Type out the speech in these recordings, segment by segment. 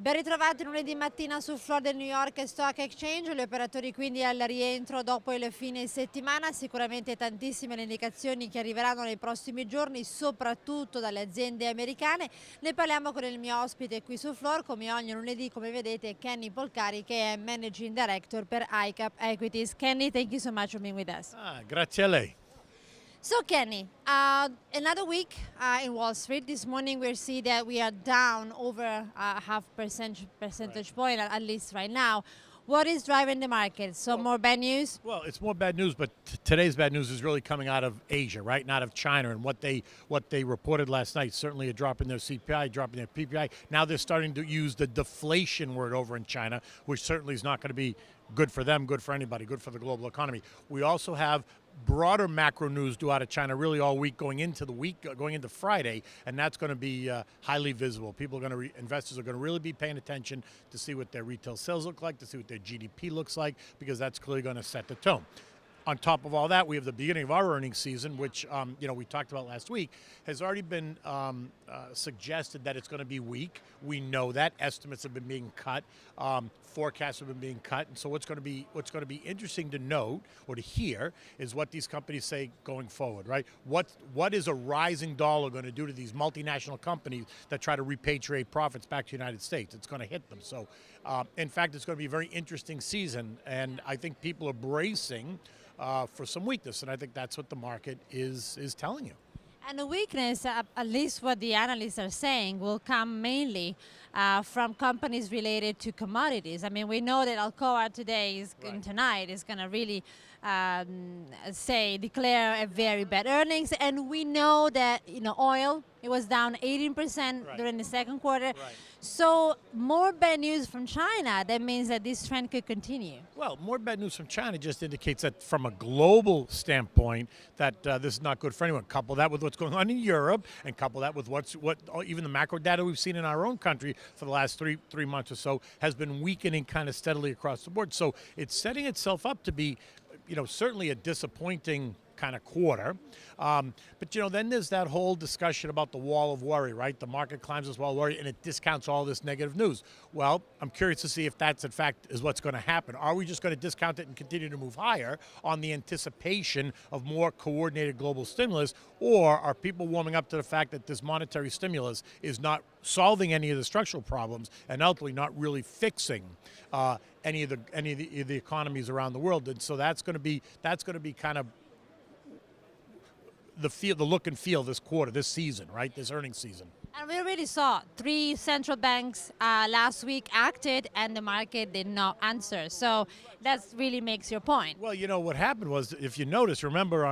Ben ritrovati lunedì mattina sul floor del New York Stock Exchange, gli operatori quindi al rientro dopo il fine settimana, sicuramente tantissime le indicazioni che arriveranno nei prossimi giorni, soprattutto dalle aziende americane. Ne parliamo con il mio ospite qui sul floor, come ogni lunedì, come vedete, Kenneth Polcari, che è Managing Director per ICAP Equities. Kenneth, thank you so much for being with us. Grazie a lei. So Kenny, another week in Wall Street. This morning we see that we are down over half percentage point, at least right now. What is driving the market? Some more bad news? Well, it's more bad news, but today's bad news is really coming out of Asia, right? Not of China, and what they reported last night. Certainly a drop in their CPI, dropping their PPI. Now they're starting to use the deflation word over in China, which certainly is not going to be good for them, good for anybody, good for the global economy. We also have broader macro news due out of China really all week, going into Friday, and that's going to be highly visible. Investors are going to really be paying attention to see what their retail sales look like, to see what their GDP looks like, because that's clearly going to set the tone. On top of all that, we have the beginning of our earnings season, which we talked about last week, has already been suggested that it's going to be weak. We know that estimates have been being cut, forecasts have been being cut, and so what's going to be interesting to note or to hear is what these companies say going forward, right? What is a rising dollar going to do to these multinational companies that try to repatriate profits back to the United States? It's going to hit them. So, in fact, it's going to be a very interesting season, and I think people are bracing for some weakness, and I think that's what the market is telling you. And the weakness, at least what the analysts are saying, will come mainly from companies related to commodities. I mean, we know that Alcoa today tonight is going to really declare a very bad earnings, and we know that oil, it was down 18% during the second quarter. Right. So more bad news from China. That means that this trend could continue. Well, more bad news from China just indicates that from a global standpoint that this is not good for anyone. Couple that with what's going on in Europe, and couple that with even the macro data we've seen in our own country for the last three months or so has been weakening kind of steadily across the board. So it's setting itself up to be, certainly a disappointing kind of quarter. But then there's that whole discussion about the wall of worry, right? The market climbs this wall of worry and it discounts all this negative news. Well, I'm curious to see if that's in fact is what's going to happen. Are we just going to discount it and continue to move higher on the anticipation of more coordinated global stimulus, or are people warming up to the fact that this monetary stimulus is not solving any of the structural problems and ultimately not really fixing any of the economies around the world? And so that's going to be kind of the look and feel this quarter, this season, right? This earnings season. And we already saw 3 central banks last week acted and the market did not answer. So that really makes your point. Well, what happened was, if you notice, remember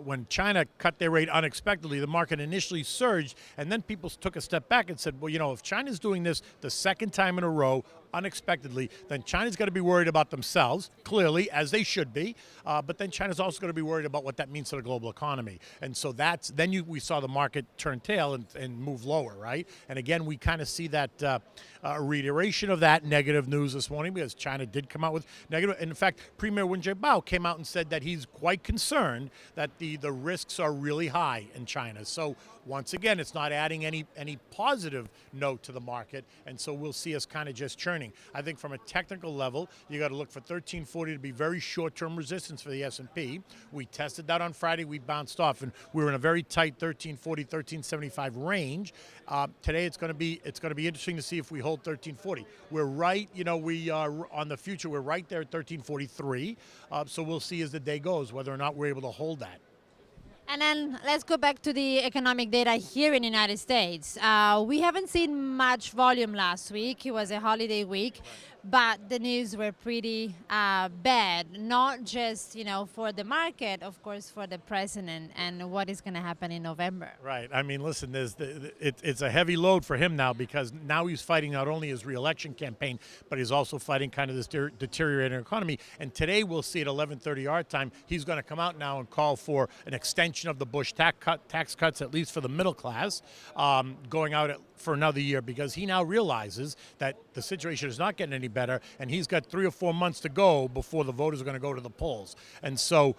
when China cut their rate unexpectedly, the market initially surged, and then people took a step back and said, well, if China's doing this the second time in a row unexpectedly, then China's going to be worried about themselves, clearly, as they should be, but then China's also going to be worried about what that means to the global economy. And so we saw the market turn tail and move lower, right? And again, we kind of see that reiteration of that negative news this morning, because China did come out with negative. In fact, Premier Wen Jiabao came out and said that he's quite concerned that the risks are really high in China. So once again, it's not adding any positive note to the market, and so we'll see us kind of just churning. I think from a technical level, you got to look for 1340 to be very short-term resistance for the S&P. We tested that on Friday. We bounced off, and we were in a very tight 1340, 1375 range. Today, it's going to be interesting to see if we hold 1340. We're right. We are on the future. We're right there at 1343. So we'll see as the day goes whether or not we're able to hold that. And then let's go back to the economic data here in the United States. We haven't seen much volume last week. It was a holiday week, but the news were pretty bad, not just for the market, of course, for the president and what is going to happen in November. Right. I mean, listen, it's a heavy load for him now, because now he's fighting not only his re-election campaign, but he's also fighting kind of this deteriorating economy. And today we'll see at 11:30 our time, he's going to come out now and call for an extension of the Bush tax cuts, at least for the middle class, going out for another year, because he now realizes that the situation is not getting any better, and he's got 3 or 4 months to go before the voters are going to go to the polls. And so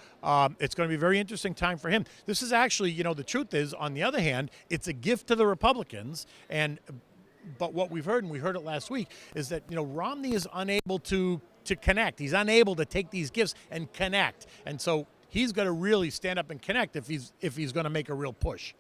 it's going to be a very interesting time for him. This is actually, the truth is, on the other hand, it's a gift to the Republicans, and But what we've heard, and we heard it last week, is that Romney is unable to connect. He's unable to take these gifts and connect, and so he's got to really stand up and connect if he's going to make a real push.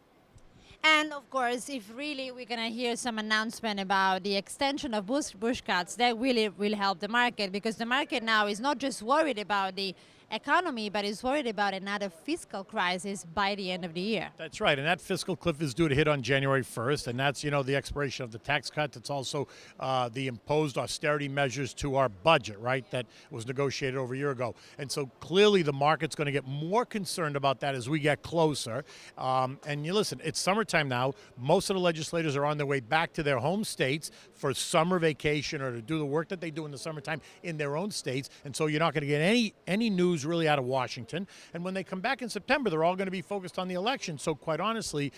And of course, if really we're going to hear some announcement about the extension of bush cuts, that really will help the market, because the market now is not just worried about the economy, but is worried about another fiscal crisis by the end of the year. That's right, and that fiscal cliff is due to hit on January 1st, and that's, the expiration of the tax cuts. It's also the imposed austerity measures to our budget, right, that was negotiated over a year ago. And so clearly the market's going to get more concerned about that as we get closer. And you listen, it's summertime now. Most of the legislators are on their way back to their home states for summer vacation or to do the work that they do in the summertime in their own states. And so you're not going to get any news really out of Washington. And when they come back in September, they're all going to be focused on the election. So quite honestly,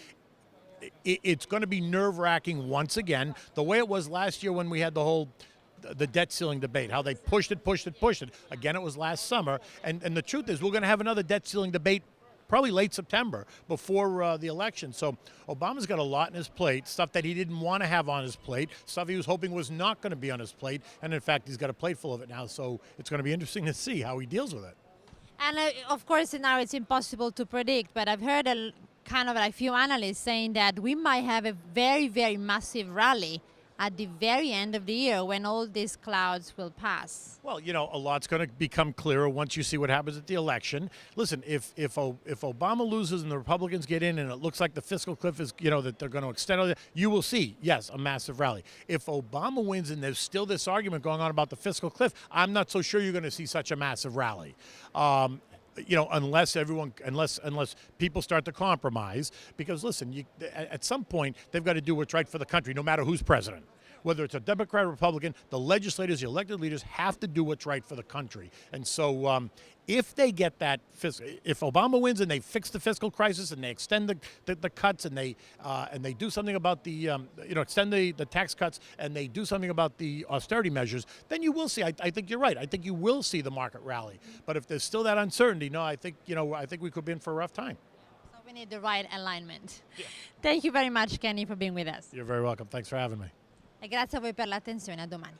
it's going to be nerve-wracking once again, the way it was last year when we had the debt ceiling debate, how they pushed it. Again, it was last summer. And the truth is, we're going to have another debt ceiling debate probably late September before the election. So Obama's got a lot on his plate, stuff that he didn't want to have on his plate, stuff he was hoping was not going to be on his plate. And in fact, he's got a plate full of it now. So it's going to be interesting to see how he deals with it. And of course, now it's impossible to predict, but I've heard a few analysts saying that we might have a very, very massive rally at the very end of the year when all these clouds will pass. Well, a lot's going to become clearer once you see what happens at the election. Listen, if Obama loses and the Republicans get in and it looks like the fiscal cliff is, that they're going to extend it, you will see, yes, a massive rally. If Obama wins and there's still this argument going on about the fiscal cliff, I'm not so sure you're going to see such a massive rally. Unless people start to compromise, because listen, at some point they've got to do what's right for the country, no matter who's president. Whether it's a Democrat or Republican, the legislators, the elected leaders have to do what's right for the country. And so if they get that, if Obama wins and they fix the fiscal crisis and they extend the cuts and they do something about the, extend the tax cuts and they do something about the austerity measures, then you will see, I think you're right. I think you will see the market rally. But if there's still that uncertainty, no, I think we could be in for a rough time. So we need the right alignment. Yeah. Thank you very much, Kenny, for being with us. You're very welcome. Thanks for having me. E grazie a voi per l'attenzione, a domani.